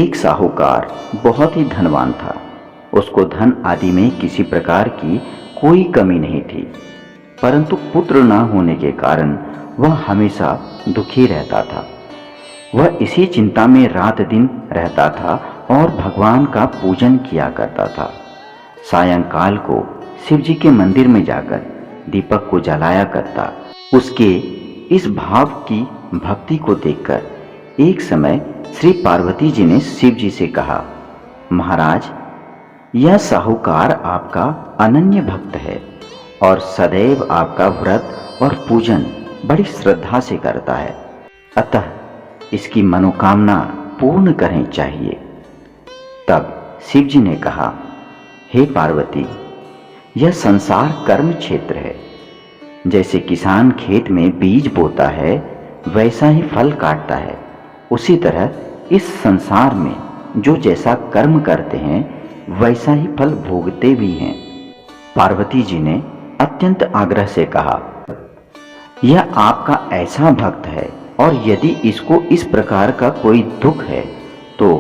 एक साहूकार बहुत ही धनवान था। उसको धन आदि में किसी प्रकार की कोई कमी नहीं थी, परंतु पुत्र न होने के कारण वह हमेशा दुखी रहता था। वह इसी चिंता में रात दिन रहता था और भगवान का पूजन किया करता था। सायंकाल को शिव जी के मंदिर में जाकर दीपक को जलाया करता। उसके इस भाव की भक्ति को देखकर एक समय श्री पार्वती जी ने शिव जी से कहा, महाराज, यह साहूकार आपका अनन्य भक्त है और सदैव आपका व्रत और पूजन बड़ी श्रद्धा से करता है, अतः इसकी मनोकामना पूर्ण करनी चाहिए। तब शिव जी ने कहा, हे पार्वती, यह संसार कर्म क्षेत्र है। जैसे किसान खेत में बीज बोता है वैसा ही फल काटता है, उसी तरह इस संसार में जो जैसा कर्म करते हैं वैसा ही फल भोगते भी हैं। पार्वती जी ने अत्यंत आग्रह से कहा, यह आपका ऐसा भक्त है और यदि इसको इस प्रकार का कोई दुख है तो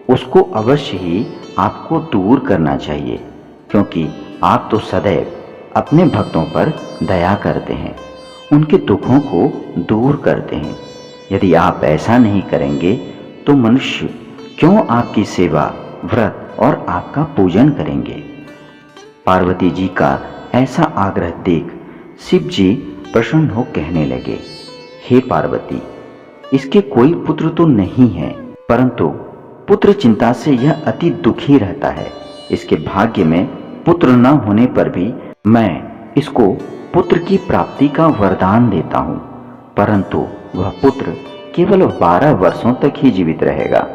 उसको अवश्य ही आपको दूर करना चाहिए, क्योंकि आप तो सदैव अपने भक्तों पर दया करते हैं, उनके दुखों को दूर करते हैं। यदि आप ऐसा नहीं करेंगे तो मनुष्य क्यों आपकी सेवा, व्रत और आपका पूजन करेंगे। पार्वती जी का ऐसा आग्रह देख शिव जी प्रसन्न हो कहने लगे, हे पार्वती, इसके कोई पुत्र तो नहीं है, परंतु पुत्र चिंता से यह अति दुखी रहता है। इसके भाग्य में पुत्र न होने पर भी मैं इसको पुत्र की प्राप्ति का वरदान देता हूँ, परंतु वह पुत्र केवल 12 वर्षों तक ही जीवित रहेगा।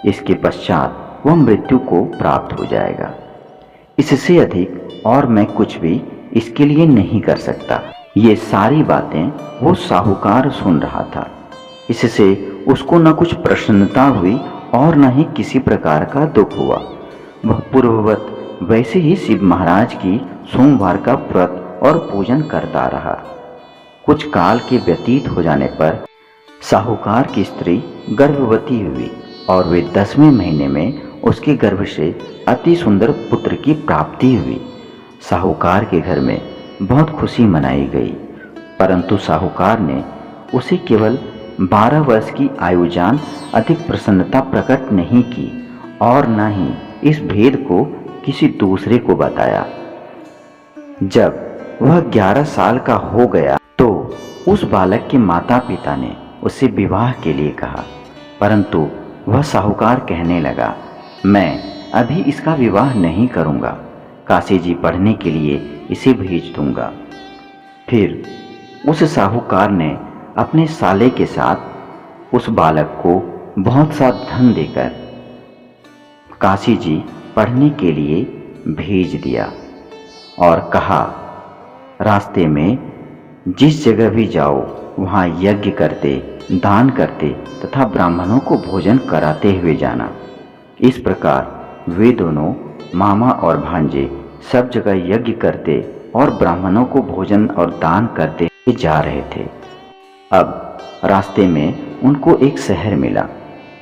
इसके पश्चात वह मृत्यु को प्राप्त हो जाएगा। इससे अधिक और मैं कुछ भी इसके लिए नहीं कर सकता। ये सारी बातें वो साहूकार सुन रहा था। इससे उसको न कुछ प्रसन्नता हुई और न ही किसी प्रकार का दुख हुआ। वह पूर्ववत वैसे ही शिव महाराज की सोमवार का व्रत और पूजन करता रहा। कुछ काल के व्यतीत हो जाने पर साहूकार की स्त्री गर्भवती हुई और वे 10वें महीने में उसके गर्भ से अति सुंदर पुत्र की प्राप्ति हुई। साहूकार के घर में बहुत खुशी मनाई गई, परंतु साहूकार ने उसे केवल 12 वर्ष की आयु जान अधिक प्रसन्नता प्रकट नहीं की और न ही इस भेद को किसी दूसरे को बताया। जब वह 11 साल का हो गया तो उस बालक के माता पिता ने उससे विवाह के लिए कहा, परंतु वह साहूकार कहने लगा, मैं अभी इसका विवाह नहीं करूंगा, काशी जी पढ़ने के लिए इसे भेज दूंगा। फिर उस साहूकार ने अपने साले के साथ उस बालक को बहुत सा धन देकर काशी जी पढ़ने के लिए भेज दिया और कहा, रास्ते में जिस जगह भी जाओ वहाँ यज्ञ करते, दान करते तथा ब्राह्मणों को भोजन कराते हुए जाना। इस प्रकार वे दोनों मामा और भांजे सब जगह यज्ञ करते और ब्राह्मणों को भोजन और दान करते हुए जा रहे थे। अब रास्ते में उनको एक शहर मिला।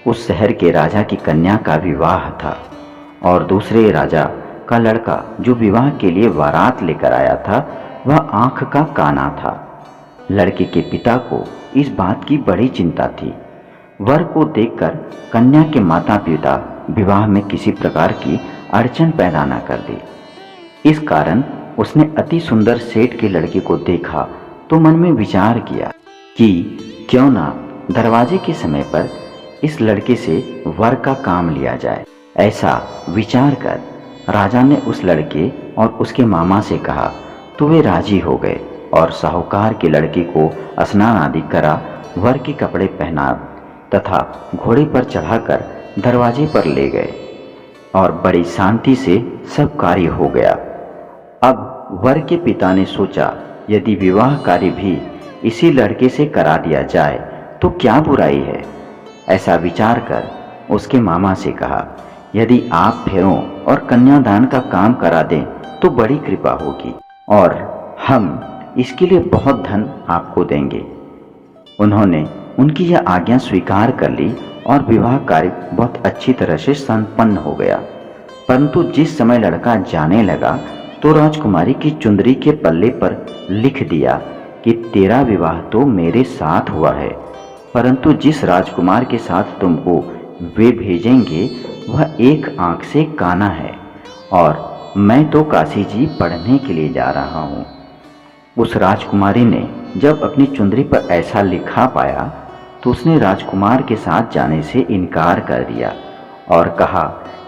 उस शहर के राजा की कन्या का विवाह था और दूसरे राजा का लड़का जो विवाह के लिए बारात लेकर आया था वह आंख का काना था। लड़के के पिता को इस बात की बड़ी चिंता थी। वर को देखकर कन्या के माता पिता विवाह में किसी प्रकार की अड़चन पैदा न कर दे। इस कारण उसने अति सुंदर सेठ के लड़के को देखा तो मन में विचार किया कि क्यों ना दरवाजे के समय पर इस लड़के से वर का काम लिया जाए। ऐसा विचार कर राजा ने उस लड़के और उसके मामा से कहा तो वे राजी हो गए और साहूकार के लड़के को स्नान आदि करा, वर के कपड़े पहना तथा घोड़े पर चढ़ाकर दरवाजे पर ले गए और बड़ी शांति से सब कार्य हो गया। अब वर के पिता ने सोचा, यदि विवाह कार्य भी इसी लड़के से करा दिया जाए तो क्या बुराई है। ऐसा विचार कर उसके मामा से कहा, यदि आप फेरों और कन्यादान का काम करा दें तो बड़ी कृपा होगी और हम इसके लिए बहुत धन आपको देंगे। उन्होंने उनकी यह आज्ञा स्वीकार कर ली और विवाह कार्य बहुत अच्छी तरह से संपन्न हो गया। परंतु जिस समय लड़का जाने लगा तो राजकुमारी की चुंदरी के पल्ले पर लिख दिया कि तेरा विवाह तो मेरे साथ हुआ है, परंतु जिस राजकुमार के साथ तुमको वे भेजेंगे वह एक आंख से काना है और मैं तो काशी जी पढ़ने के लिए जा रहा हूँ। उस राजकुमारी ने जब अपनी चुंदरी पर ऐसा लिखा पाया तो उसने राजकुमार के साथ जाने से इनकार कर दिया और कहा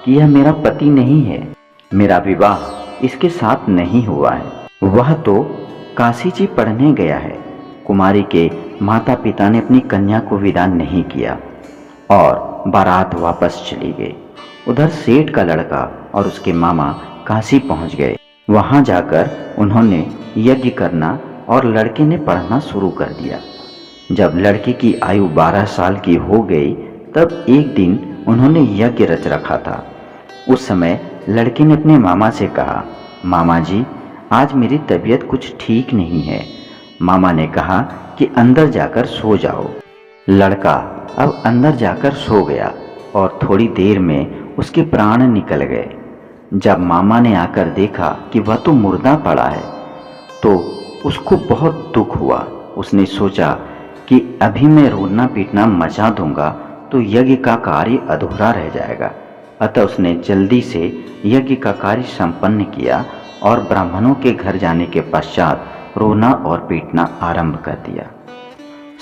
कि यह मेरा पति नहीं है, मेरा विवाह इसके साथ नहीं हुआ है, वह तो काशी जी पढ़ने गया है। कुमारी के माता पिता ने अपनी कन्या को विदा नहीं किया और बारात वापस चली गई। उधर सेठ का लड़का और उसके मामा काशी पहुंच गए। वहां जाकर उन्होंने यज्ञ करना और लड़के ने पढ़ना शुरू कर दिया। जब लड़के की आयु 12 साल की हो गई तब एक दिन उन्होंने यज्ञ रच रखा था। उस समय लड़के ने अपने मामा से कहा, मामा जी आज मेरी तबीयत कुछ ठीक नहीं है। मामा ने कहा कि अंदर जाकर सो जाओ। लड़का अब अंदर जाकर सो गया और थोड़ी देर में उसके प्राण निकल गए। जब मामा ने आकर देखा कि वह तो मुर्दा पड़ा है तो उसको बहुत दुख हुआ। उसने सोचा कि अभी मैं रोना पीटना मचा दूंगा तो यज्ञ का कार्य अधूरा रह जाएगा। अतः उसने जल्दी से यज्ञ का कार्य संपन्न किया और ब्राह्मणों के घर जाने के पश्चात रोना और पीटना आरंभ कर दिया।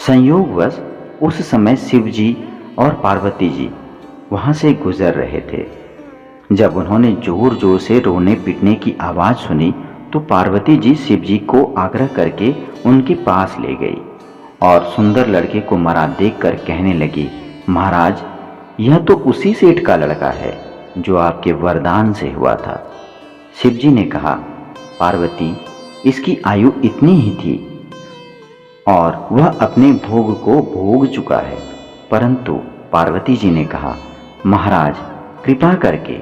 संयोगवश उस समय शिव जी और पार्वती जी वहां से गुजर रहे थे। जब उन्होंने जोर जोर से रोने पीटने की आवाज सुनी तो पार्वती जी शिव जी को आग्रह करके उनके पास ले गई और सुंदर लड़के को मरा देखकर कहने लगी, महाराज यह तो उसी सेठ का लड़का है जो आपके वरदान से हुआ था। शिव जी ने कहा, पार्वती इसकी आयु इतनी ही थी और वह अपने भोग को भोग चुका है। परंतु पार्वती जी ने कहा, महाराज कृपा करके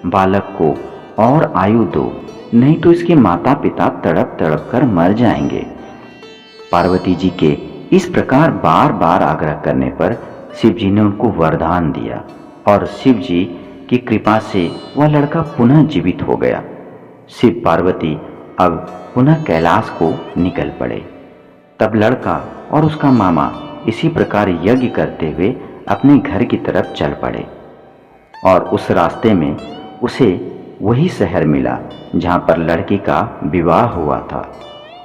बालक को और आयु दो, नहीं तो इसके माता पिता तड़प तड़प कर मर जाएंगे। पार्वती जी के इस प्रकार बार बार आग्रह करने पर शिव जी ने उनको वरदान दिया और शिव जी की कृपा से वह लड़का पुनः जीवित हो गया। शिव पार्वती अब पुनः कैलाश को निकल पड़े। तब लड़का और उसका मामा इसी प्रकार यज्ञ करते हुए अपने घर की तरफ चल पड़े और उस रास्ते में उसे वही शहर मिला जहाँ पर लड़की का विवाह हुआ था।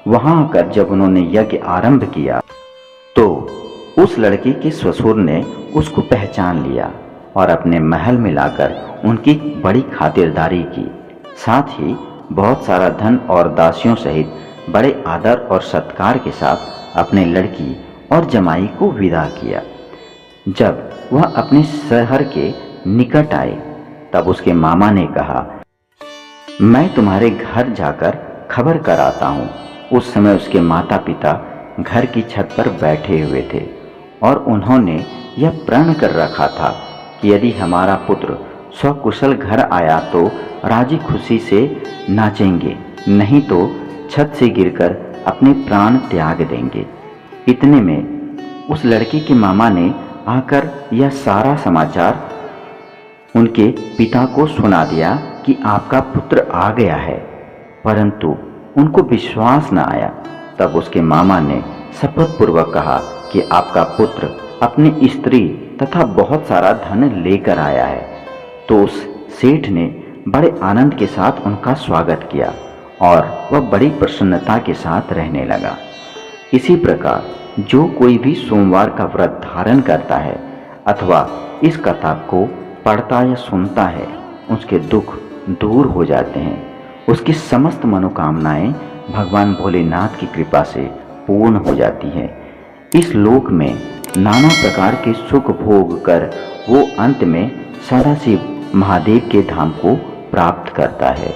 वहां आकर जब उन्होंने यज्ञ आरंभ किया तो उस लड़की के ससुर ने उसको पहचान लिया और अपने महल में लाकर उनकी बड़ी खातिरदारी की। साथ ही बहुत सारा धन और दासियों सहित बड़े आदर और सत्कार के साथ अपने लड़की और जमाई को विदा किया। जब वह अपने शहर के निकट आए तब उसके मामा ने कहा, मैं तुम्हारे घर जाकर खबर कराता हूँ। उस समय उसके माता पिता घर की छत पर बैठे हुए थे और उन्होंने यह प्रण कर रखा था कि यदि हमारा पुत्र सकुशल घर आया तो राजी खुशी से नाचेंगे, नहीं तो छत से गिरकर अपने प्राण त्याग देंगे। इतने में उस लड़की के मामा ने आकर यह सारा समाचार उनके पिता को सुना दिया कि आपका पुत्र आ गया है, परंतु उनको विश्वास न आया। तब उसके मामा ने शपथ पूर्वक कहा कि आपका पुत्र अपनी स्त्री तथा बहुत सारा धन लेकर आया है। तो उस सेठ ने बड़े आनंद के साथ उनका स्वागत किया और वह बड़ी प्रसन्नता के साथ रहने लगा। इसी प्रकार जो कोई भी सोमवार का व्रत धारण करता है अथवा इस कथा को पढ़ता या सुनता है उसके दुख दूर हो जाते हैं। उसकी समस्त मनोकामनाएं भगवान भोलेनाथ की कृपा से पूर्ण हो जाती हैं। इस लोक में नाना प्रकार के सुख भोग कर वो अंत में सदाशिव महादेव के धाम को प्राप्त करता है।